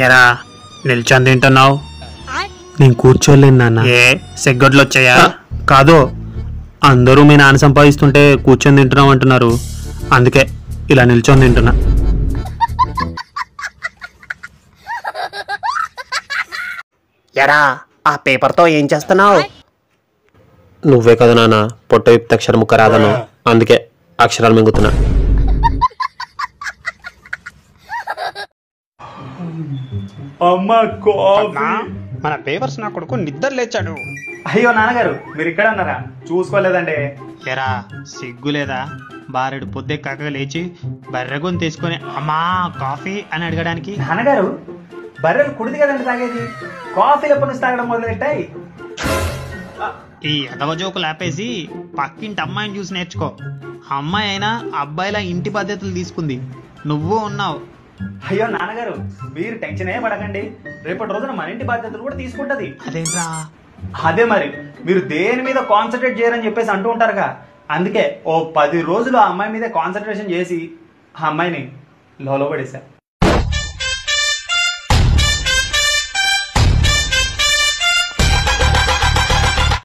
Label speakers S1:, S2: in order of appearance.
S1: ఎరా నిల్చొని తింటున్నావు?
S2: నేను కూర్చోలేను నాన్న.
S1: ఏ సెగ్గొడ్లు వచ్చాయా?
S2: కాదు, అందరూ మీ నాన్న సంపాదిస్తుంటే కూర్చొని తింటున్నావు అంటున్నారు, అందుకే ఇలా నిల్చొని తింటున్నా.
S1: ఎరా ఆ పేపర్తో ఏం చేస్తున్నావు?
S2: నువ్వే కదా నాన్న పొట్ట విప్తే అక్షరం ముక్క రాదను, అందుకే అక్షరాలు మింగుతున్నా.
S1: మన పేపర్స్ నా కొడుకు నిద్ర లేచాడు.
S3: అయ్యో నాన్నగారు, మీరు ఇక్కడ ఉన్నారా? చూసుకోలేదండి.
S1: ఎరా సిగ్గు లేదా? బారెడు పొద్దెక్కాక లేచి బర్రెగొని తీసుకొని అమ్మా కాఫీ అని అడగడానికి.
S3: నాన్నగారు, బర్రెలు కుడిది కదండి తాగేది, కాఫీలు ఎప్పటి నుంచి తాగడం మొదలెట్టాయి?
S1: ఈ ఎదవ జోకులు ఆపేసి పక్కింటి అమ్మాయిని చూసి నేర్చుకో. అమ్మాయి అయినా అబ్బాయిలా ఇంటి బాధ్యతలు తీసుకుంది, నువ్వు ఉన్నావు.
S3: అయ్యో నాన్నగారు, మీరు టెన్షన్ ఏ పడకండి, రేపటి రోజున మన ఇంటి బాధ్యతలు కూడా తీసుకుంటది.
S1: అదేంట్రా?
S3: అదే మరి, మీరు దేని మీద కాన్సన్ట్రేట్ చేయరని చెప్పేసి అంటూ ఉంటారుగా, అందుకే ఓ 10 రోజులు ఆ అమ్మాయి మీద కాన్సన్ట్రేషన్ చేసి ఆ అమ్మాయిని లోపడేశా.